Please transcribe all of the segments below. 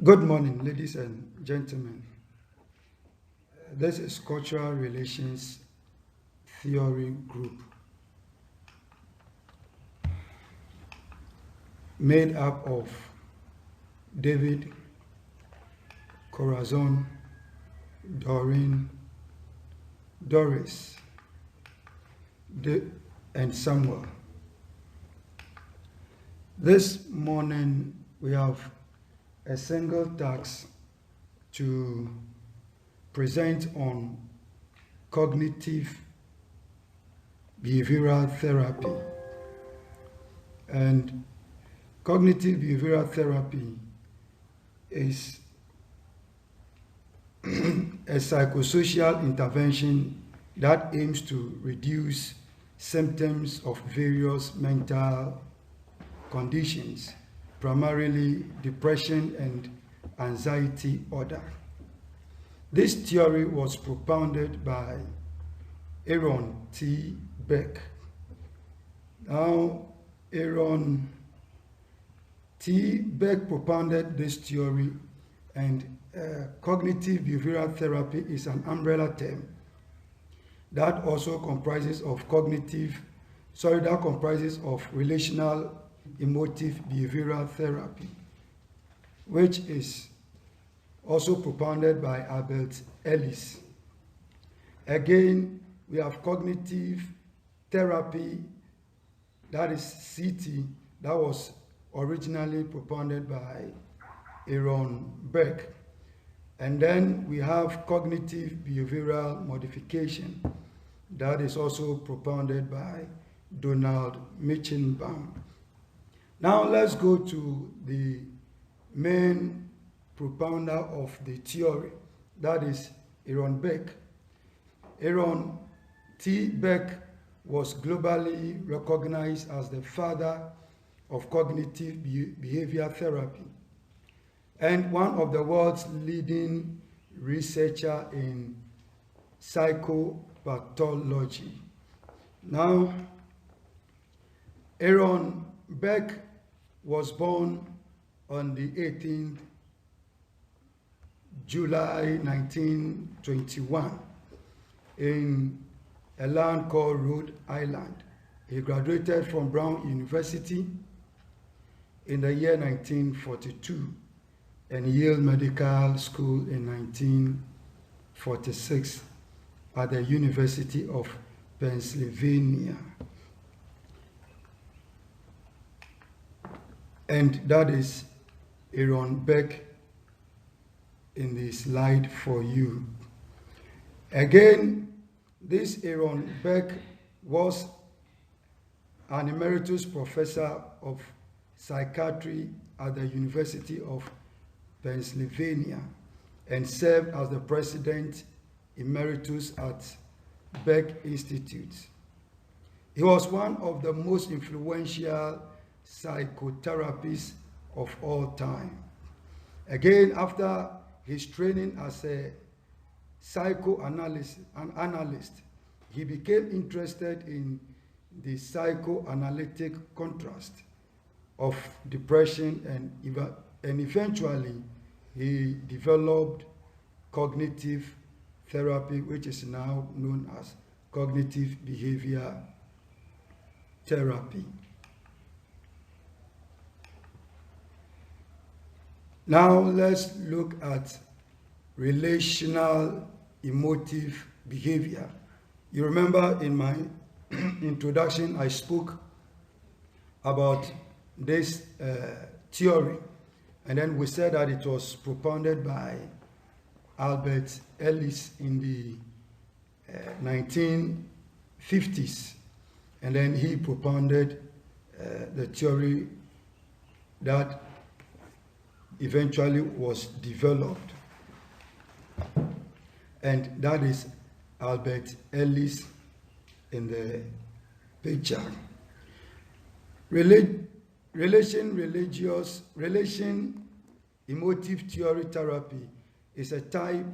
Good morning, ladies and gentlemen. This is Cultural Relations Theory Group, made up of David, Corazon, Doreen, Doris, and Samuel. This morning we have a single task to present on cognitive behavioral therapy. And cognitive behavioral therapy is a psychosocial intervention that aims to reduce symptoms of various mental conditions, primarily depression and anxiety disorder. This theory was propounded by Aaron T. Beck. Now, Aaron T. Beck propounded this theory, and cognitive behavioral therapy is an umbrella term that also comprises of relational emotive behavioral therapy, which is also propounded by Albert Ellis. Again, we have cognitive therapy, that is CT, that was originally propounded by Aaron Beck. And then we have cognitive behavioral modification, that is also propounded by Donald Mitchenbaum. Now let's go to the main propounder of the theory, that is Aaron Beck. Aaron T. Beck was globally recognized as the father of cognitive behavior therapy and one of the world's leading researchers in psychopathology. Now, Aaron Beck was born on the 18th July 1921 in a land called Rhode Island. He graduated from Brown University in the year 1942 and Yale Medical School in 1946 at the University of Pennsylvania. And that is Aaron Beck in the slide for you. Again, this Aaron Beck was an emeritus professor of psychiatry at the University of Pennsylvania and served as the president emeritus at Beck Institute. He was one of the most influential psychotherapists of all time. Again, after his training as a psychoanalyst, he became interested in the psychoanalytic contrast of depression, and eventually he developed cognitive therapy, which is now known as cognitive behavior therapy. Now let's look at relational emotive behavior. You remember in my introduction I spoke about this theory, and then we said that it was propounded by Albert Ellis in the 1950s, and then he propounded the theory that eventually was developed, and that is Albert Ellis in the picture. Relation emotive theory therapy is a type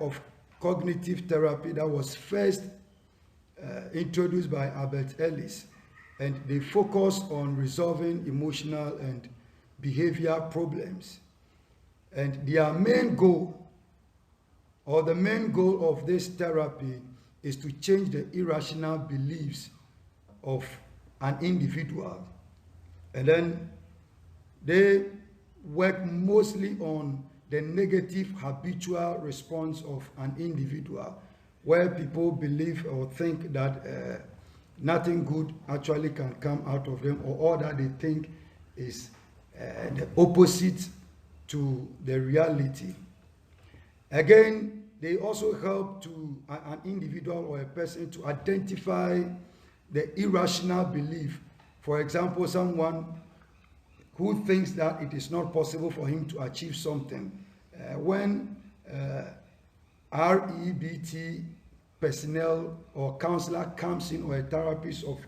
of cognitive therapy that was first introduced by Albert Ellis, and they focus on resolving emotional and behavior problems. And their main goal, or the main goal of this therapy, is to change the irrational beliefs of an individual. And then they work mostly on the negative habitual response of an individual, where people believe or think that nothing good actually can come out of them, or all that they think is the opposite to the reality. Again, they also help to an individual or a person to identify the irrational belief. For example, someone who thinks that it is not possible for him to achieve something. When REBT personnel or counselor comes in, or a therapist of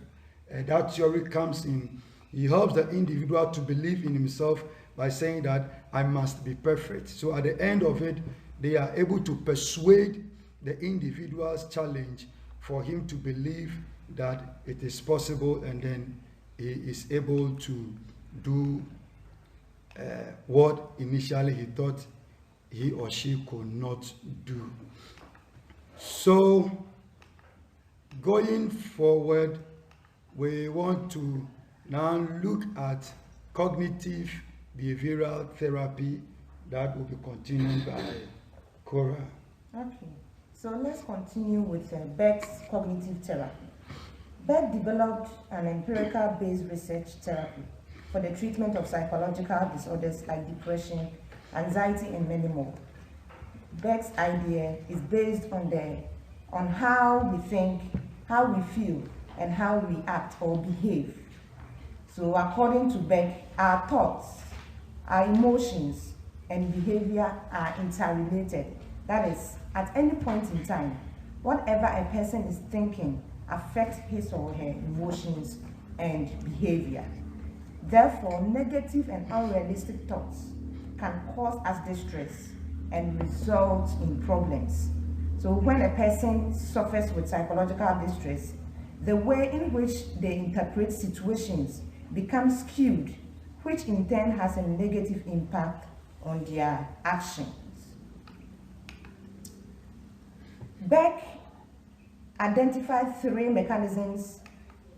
that theory comes in, he helps the individual to believe in himself by saying that I must be perfect. So at the end of it, they are able to persuade the individual's challenge for him to believe that it is possible, and then he is able to do what initially he thought he or she could not do. So going forward, we want to now look at cognitive behavioral therapy that will be continued by Cora. Okay, so let's continue with Beck's cognitive therapy. Beck developed an empirical-based research therapy for the treatment of psychological disorders like depression, anxiety, and many more. Beck's idea is based on how we think, how we feel, and how we act or behave. So according to Beck, our thoughts, our emotions, and behavior are interrelated. That is, at any point in time, whatever a person is thinking affects his or her emotions and behavior. Therefore, negative and unrealistic thoughts can cause us distress and result in problems. So when a person suffers with psychological distress, the way in which they interpret situations becomes skewed, which in turn has a negative impact on their actions. Beck identified 3 mechanisms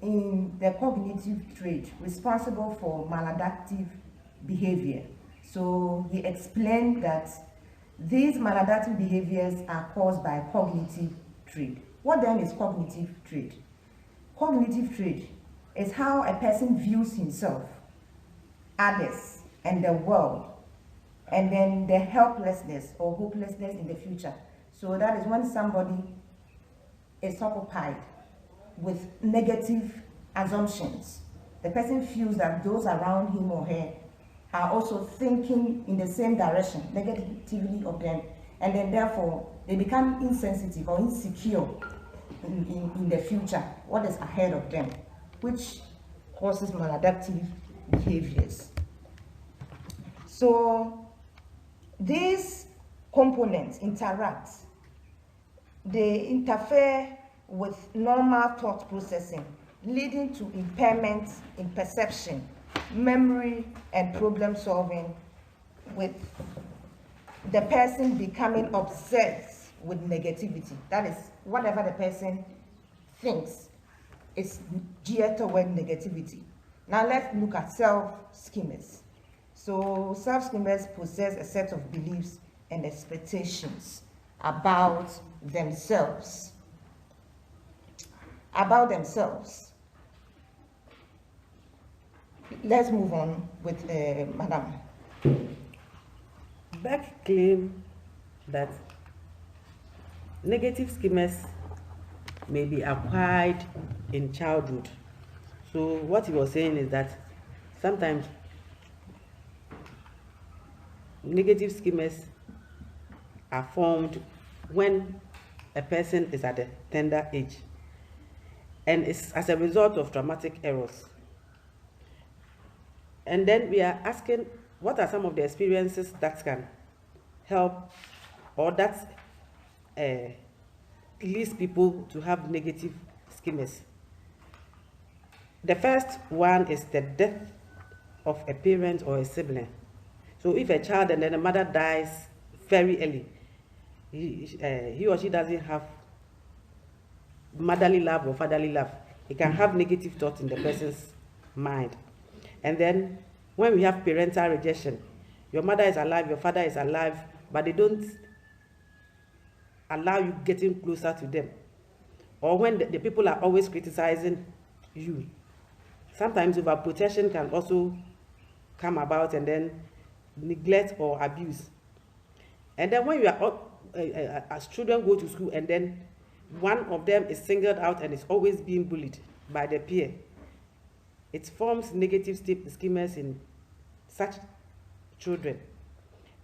in the cognitive trait responsible for maladaptive behavior. So he explained that these maladaptive behaviors are caused by cognitive trait. What then is cognitive trait? Cognitive trait is how a person views himself, others, and the world, and then the helplessness or hopelessness in the future. So that is when somebody is occupied with negative assumptions. The person feels that those around him or her are also thinking in the same direction, negatively of them, and then therefore they become insensitive or insecure in the future, what is ahead of them, which causes maladaptive behaviors. So these components interact. They interfere with normal thought processing, leading to impairments in perception, memory, and problem solving, with the person becoming obsessed with negativity. That is, whatever the person thinks is geared toward negativity. Now let's look at self-schemers. So self-schemers possess a set of beliefs and expectations about themselves. Let's move on with Madam. Beck claimed that negative schemas may be acquired in childhood. So what he was saying is that sometimes negative schemas are formed when a person is at a tender age, and it's as a result of traumatic errors. And then we are asking, what are some of the experiences that can help or that leads people to have negative schemas? The first one is the death of a parent or a sibling. So if a child and then the mother dies very early, he or she doesn't have motherly love or fatherly love, it can have negative thoughts in the person's mind. And then when we have parental rejection, your mother is alive, your father is alive, but they don't allow you getting closer to them. Or when the people are always criticizing you. Sometimes overprotection can also come about, and then neglect or abuse. And then when you are as children go to school, and then one of them is singled out and is always being bullied by the peer, it forms negative schemas in such children.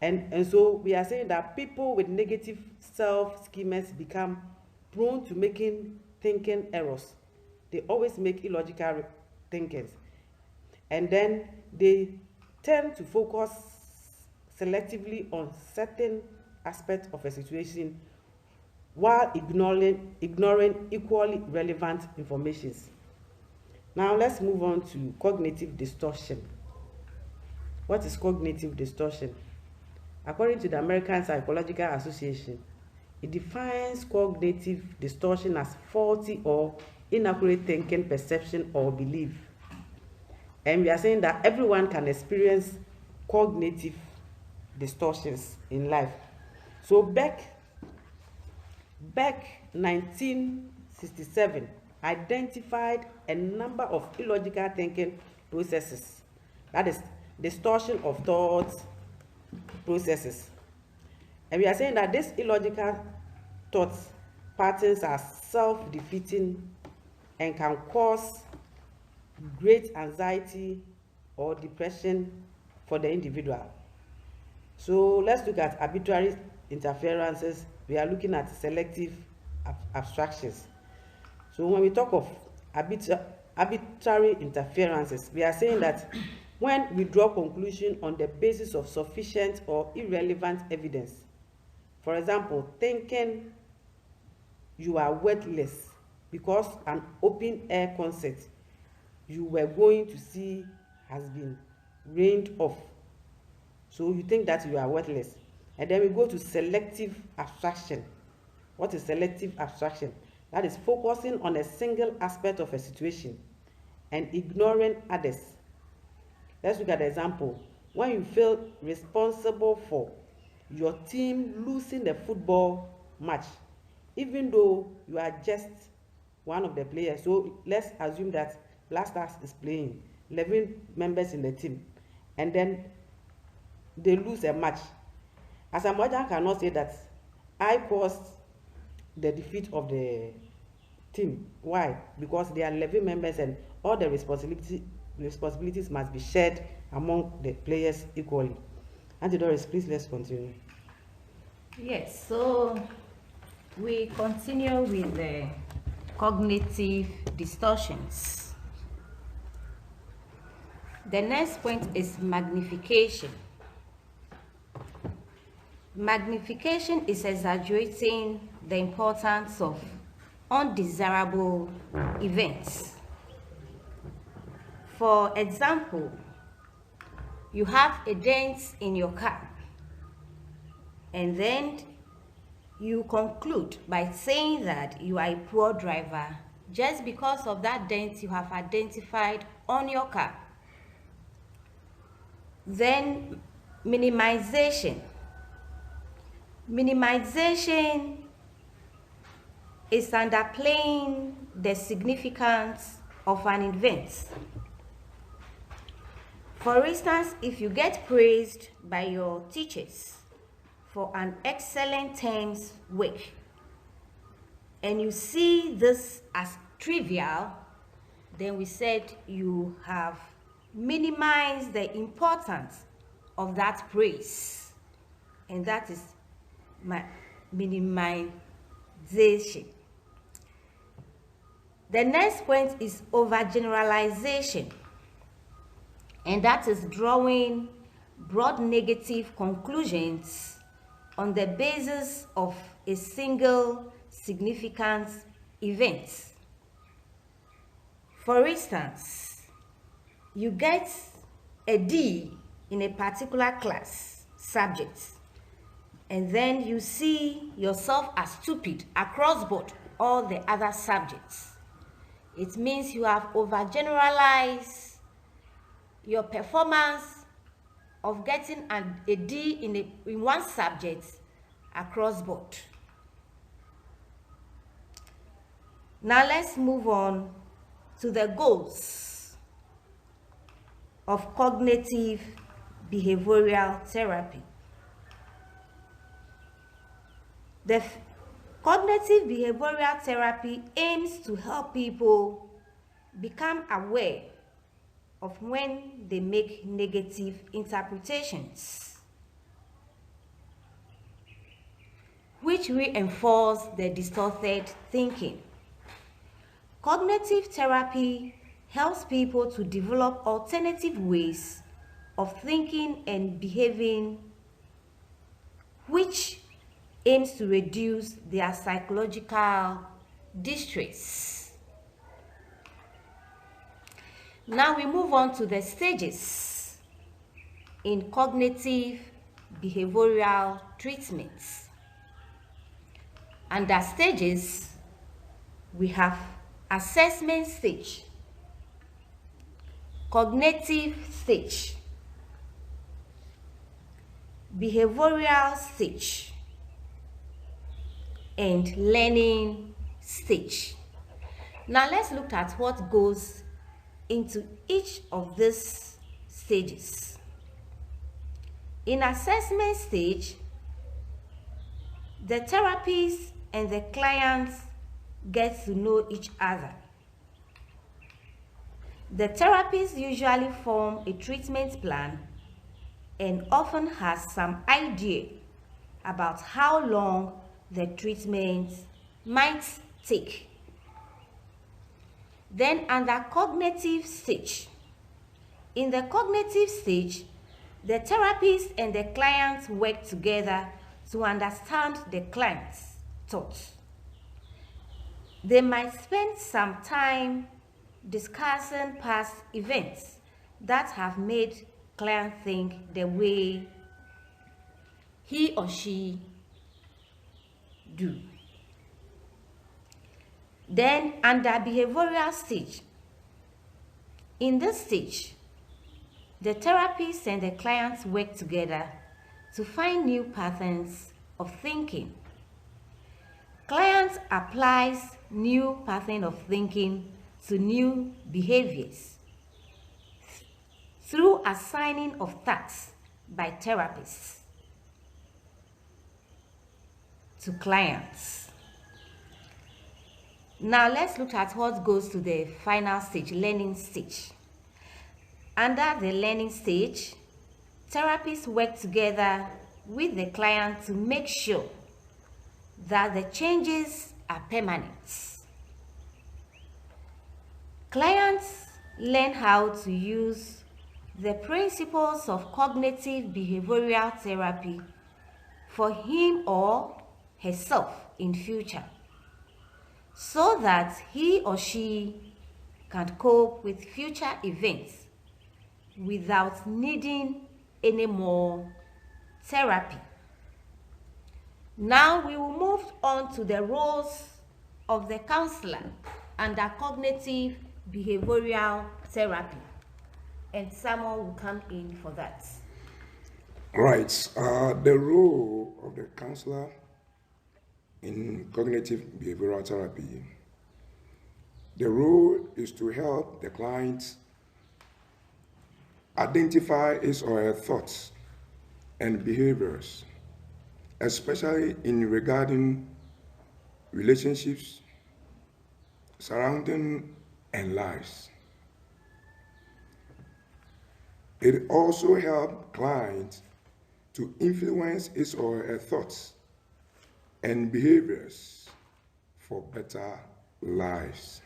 And so we are saying that people with negative self-schemas become prone to thinking errors. They always make illogical thinkings. And then they tend to focus selectively on certain aspects of a situation while ignoring equally relevant information. Now let's move on to cognitive distortion. What is cognitive distortion? According to the American Psychological Association, it defines cognitive distortion as faulty or inaccurate thinking, perception, or belief. And we are saying that everyone can experience cognitive distortions in life. So Beck 1967 identified a number of illogical thinking processes, that is, distortion of thoughts processes. And we are saying that these illogical thought patterns are self-defeating and can cause great anxiety or depression for the individual. So let's look at arbitrary interferences. We are looking at selective abstractions. So when we talk of arbitrary interferences, we are saying that when we draw conclusion on the basis of sufficient or irrelevant evidence, for example, thinking you are worthless because an open-air concert you were going to see has been rained off. So you think that you are worthless. And then we go to selective abstraction. What is selective abstraction? That is focusing on a single aspect of a situation and ignoring others. Let's look at the example. When you feel responsible for your team losing the football match, even though you are just one of the players. So let's assume that Black Stars is playing, 11 members in the team, and then they lose a match. As a mother, cannot say that I caused the defeat of the team. Why? Because there are 11 members and all the responsibilities must be shared among the players equally. Auntie Doris, please let's continue. Yes, so we continue with the cognitive distortions. The next point is magnification. Magnification is exaggerating the importance of undesirable events. For example, you have a dent in your car, and then you conclude by saying that you are a poor driver just because of that dent you have identified on your car. Then minimization. Minimization is underplaying the significance of an event. For instance, if you get praised by your teachers for an excellent term's work, and you see this as trivial, then we said you have minimized the importance of that praise, and that is minimization. The next point is overgeneralization, and that is drawing broad negative conclusions on the basis of a single significant event. For instance, you get a D in a particular class subject, and then you see yourself as stupid across board all the other subjects, it means you have overgeneralized your performance of getting a D in one subject across board. Now let's move on to the goals of cognitive behavioral therapy. The cognitive behavioral therapy aims to help people become aware of when they make negative interpretations, which reinforce the distorted thinking. Cognitive therapy helps people to develop alternative ways of thinking and behaving, which aims to reduce their psychological distress. Now we move on to the stages in cognitive behavioral treatments. Under stages, we have assessment stage, cognitive stage, behavioral stage, and learning stage. Now let's look at what goes into each of these stages. In assessment stage, the therapist and the clients get to know each other. The therapist usually forms a treatment plan and often has some idea about how long the treatment might take. Then under cognitive stage. In the cognitive stage, the therapist and the client work together to understand the client's thoughts. They might spend some time discussing past events that have made client think the way he or she do. Then under behavioral stage. In this stage, the therapist and the clients work together to find new patterns of thinking. Client applies new pattern of thinking to new behaviors through assigning of tasks by therapists to clients. Now let's look at what goes to the final stage, learning stage. Under the learning stage, therapists work together with the client to make sure that the changes are permanent. Clients learn how to use the principles of cognitive behavioral therapy for him or herself in future, so that he or she can cope with future events without needing any more therapy. Now we will move on to the roles of the counselor under cognitive behavioral therapy, and someone will come in for that. Right. The role of the counselor in cognitive behavioral therapy. The role is to help the client identify his or her thoughts and behaviors, especially in regarding relationships, surrounding, and lives. It also helps clients to influence his or her thoughts and behaviors for better lives.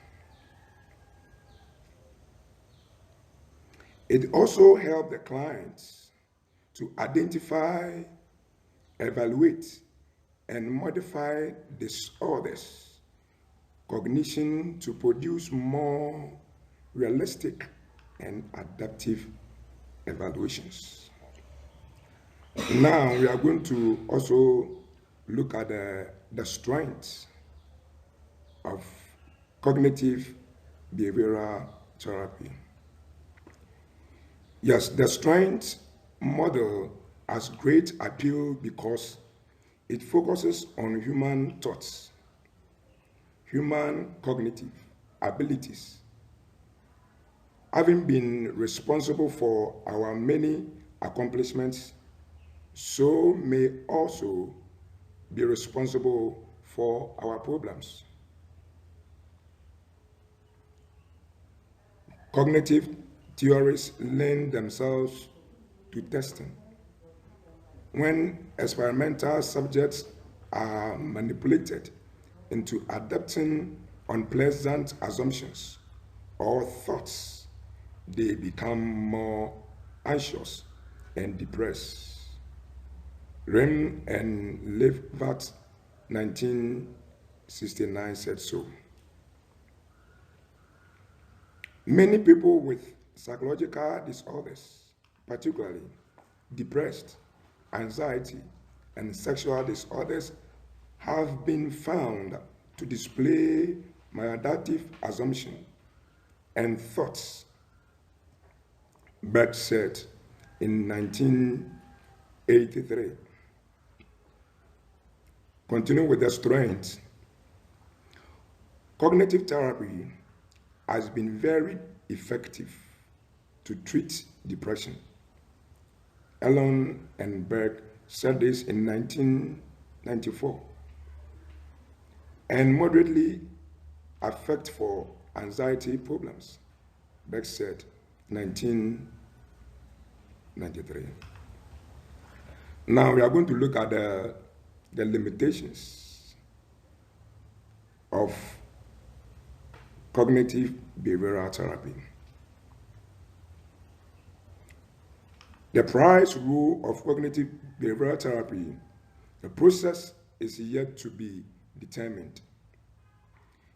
It also helps the clients to identify, evaluate, and modify disorders, cognition to produce more realistic and adaptive evaluations. Now we are going to also look at the strengths of cognitive behavioral therapy. Yes, the strength model has great appeal because it focuses on human thoughts, human cognitive abilities. Having been responsible for our many accomplishments, so may also be responsible for our problems. Cognitive theories lend themselves to testing. When experimental subjects are manipulated into adopting unpleasant assumptions or thoughts, they become more anxious and depressed. Rem and Levat 1969 said so. Many people with psychological disorders, particularly depressed, anxiety, and sexual disorders, have been found to display maladaptive assumptions and thoughts. Beck said in 1983. Continue with the strength. Cognitive therapy has been very effective to treat depression. Ellen and Berg said this in 1994. And moderately effective for anxiety problems, Berg said 1993. Now we are going to look at the limitations of cognitive behavioral therapy. The price rule of cognitive behavioral therapy, the process is yet to be determined.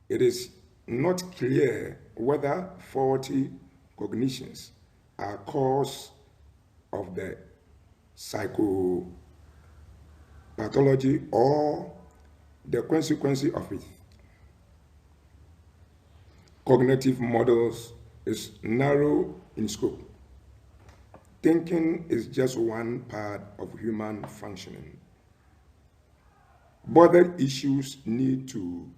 It is not clear whether faulty cognitions are cause of the psychopathology or the consequence of it. Cognitive models is narrow in scope. Thinking is just one part of human functioning. Broader issues need to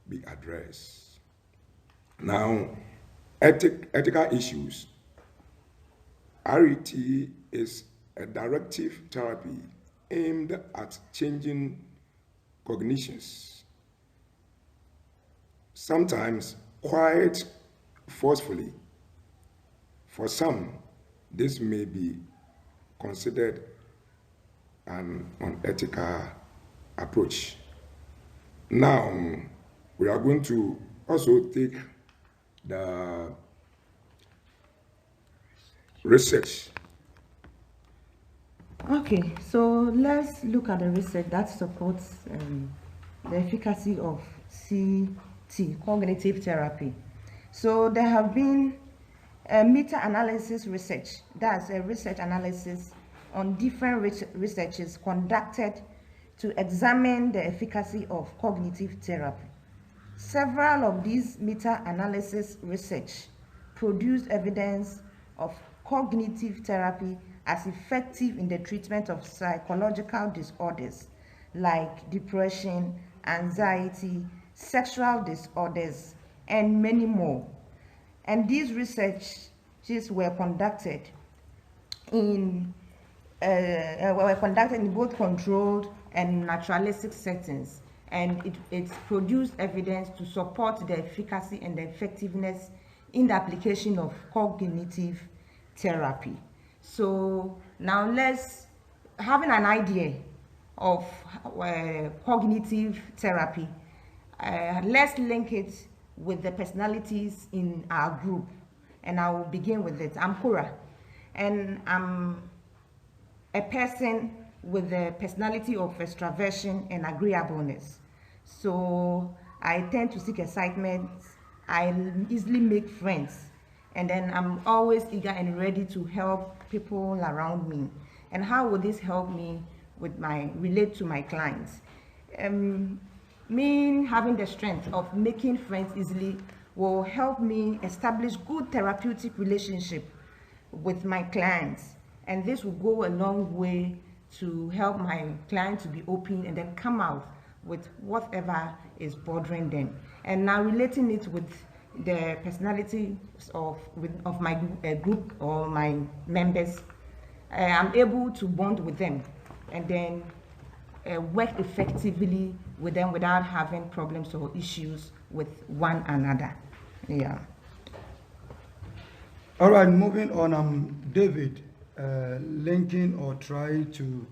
be addressed. Now, ethical issues. RET is a directive therapy aimed at changing cognitions, sometimes quite forcefully. For some, this may be considered an unethical approach. Now, we are going to also take the research. Okay, so let's look at the research that supports the efficacy of CT, cognitive therapy. So there have been meta-analysis research, that's a research analysis on different researches conducted to examine the efficacy of cognitive therapy. Several of these meta-analysis research produced evidence of cognitive therapy as effective in the treatment of psychological disorders like depression, anxiety, sexual disorders, and many more. And these researches were conducted in both controlled and naturalistic settings, and it produced evidence to support the efficacy and the effectiveness in the application of cognitive therapy. So now let's having an idea of cognitive therapy. Let's link it with the personalities in our group, and I will begin with it. I'm Kura, and I'm a person with the personality of extraversion and agreeableness. So I tend to seek excitement, I easily make friends, and then I'm always eager and ready to help people around me, and how will this help me with relate to my clients? Me having the strength of making friends easily will help me establish good therapeutic relationship with my clients, and this will go a long way to help my clients to be open and then come out with whatever is bothering them. And now relating it with the personality of my group or my members, I'm able to bond with them and then work effectively with them without having problems or issues with one another. Yeah. All right, moving on. I'm David, linking or trying to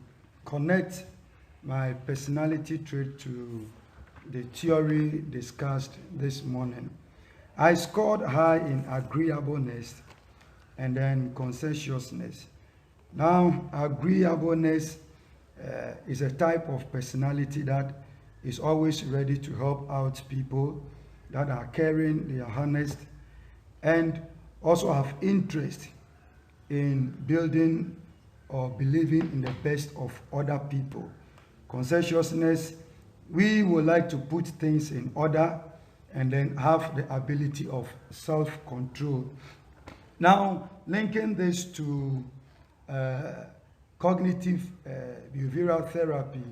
connect my personality trait to the theory discussed this morning. I scored high in agreeableness and then conscientiousness. Now, agreeableness is a type of personality that is always ready to help out people, that are caring, they are honest, and also have interest in building or believing in the best of other people. Conscientiousness, we would like to put things in order and then have the ability of self-control. Now, linking this to cognitive behavioral therapy,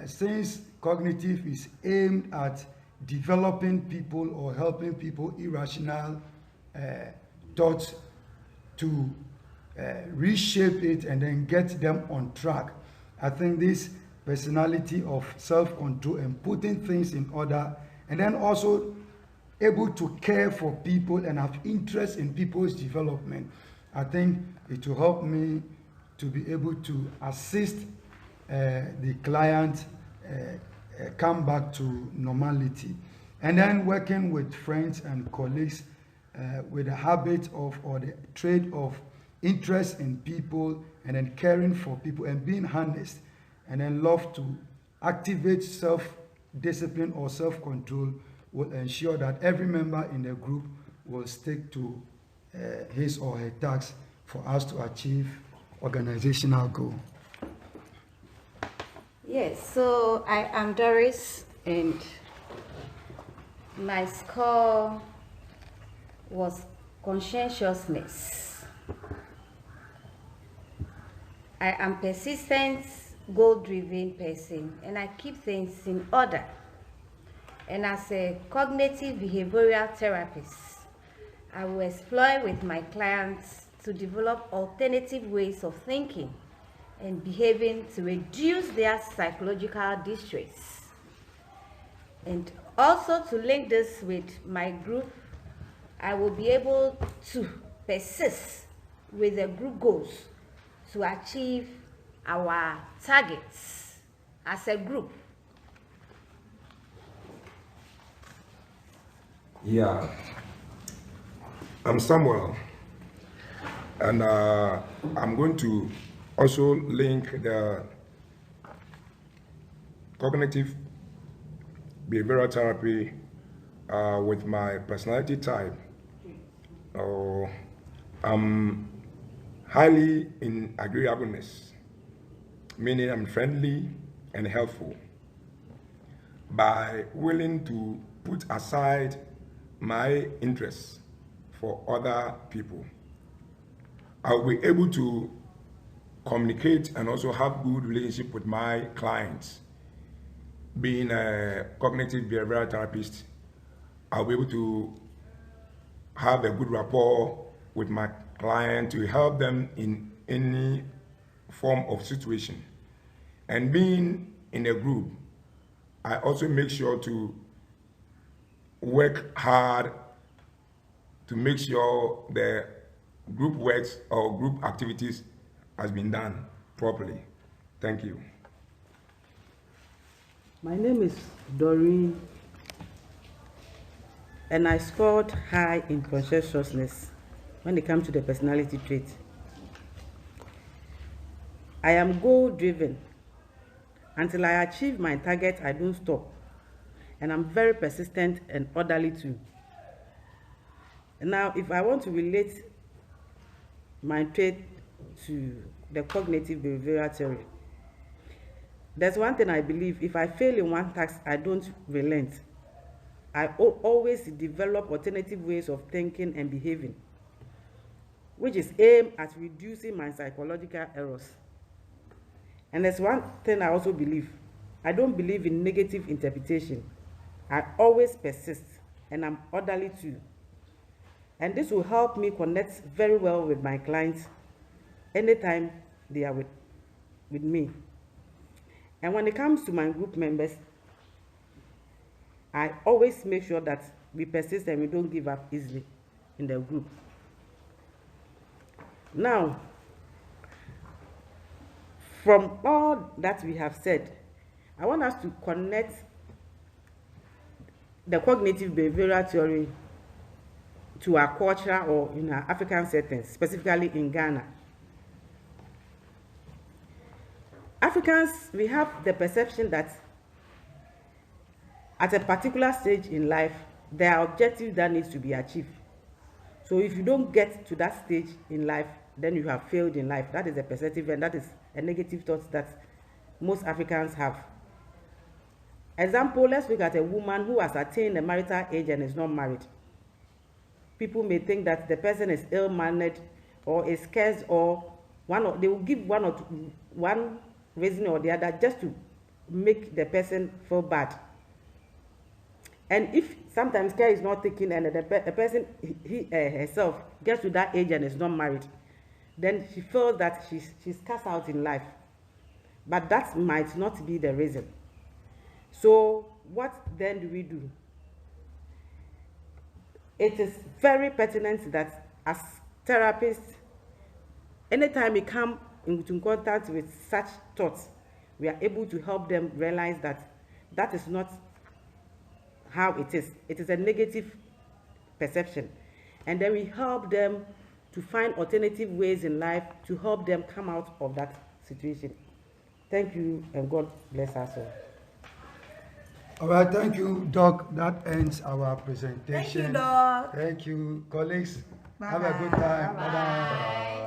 since cognitive is aimed at developing people or helping people irrational thoughts to reshape it and then get them on track. I think this personality of self-control and putting things in order, and then also able to care for people and have interest in people's development, I think it will help me to be able to assist the client come back to normality. And then working with friends and colleagues with the habit of or the trait of interest in people and then caring for people and being honest, and then love to activate self-discipline or self-control will ensure that every member in the group will stick to his or her tasks for us to achieve organizational goal. Yes, so I am Doris, and my score was conscientiousness. I am persistent, goal-driven person, and I keep things in order. And as a cognitive behavioral therapist, I will explore with my clients to develop alternative ways of thinking and behaving to reduce their psychological distress. And also to link this with my group, I will be able to persist with the group goals to achieve our targets as a group. Yeah, I'm Samuel, and I'm going to also link the cognitive behavioral therapy with my personality type. I'm highly in agreeableness, meaning I'm friendly and helpful. By willing to put aside my interests for other people, I'll be able to communicate and also have good relationship with my clients. Being a cognitive behavioral therapist, I'll be able to have a good rapport with my client to help them in any form of situation. And being in a group, I also make sure to work hard to make sure the group works or group activities has been done properly. Thank you. My name is Doreen, and I scored high in conscientiousness when it comes to the personality trait. I am goal-driven. Until I achieve my target, I don't stop. And I'm very persistent and orderly too. And now, if I want to relate my trait to the cognitive behavioral theory. There's one thing I believe: if I fail in one task, I don't relent. I always develop alternative ways of thinking and behaving, which is aimed at reducing my psychological errors. And there's one thing I also believe: I don't believe in negative interpretation. I always persist, and I'm orderly too. And this will help me connect very well with my clients anytime they are with me. And when it comes to my group members, I always make sure that we persist and we don't give up easily in the group. Now, from all that we have said, I want us to connect the cognitive behavioral theory to our culture or in our African settings, specifically in Ghana. Africans, we have the perception that at a particular stage in life, there are objectives that needs to be achieved. So if you don't get to that stage in life, then you have failed in life. That is a perceptive, and that is a negative thought that most Africans have. Example, let's look at a woman who has attained the marital age and is not married. People may think that the person is ill-mannered or is scarce, or they will give one reason or the other just to make the person feel bad. And if sometimes care is not taken and the person herself gets to that age and is not married, then she feels that she's cast out in life. But that might not be the reason. So what then do we do? It is very pertinent that as therapists, anytime we come into contact with such thoughts, we are able to help them realize that that is not how it is. It is a negative perception. And then we help them to find alternative ways in life to help them come out of that situation. Thank you, and God bless us all. All right, thank you, Doc. That ends our presentation. Thank you, Doc. Thank you, colleagues. Bye-bye. Have a good time. Bye-bye.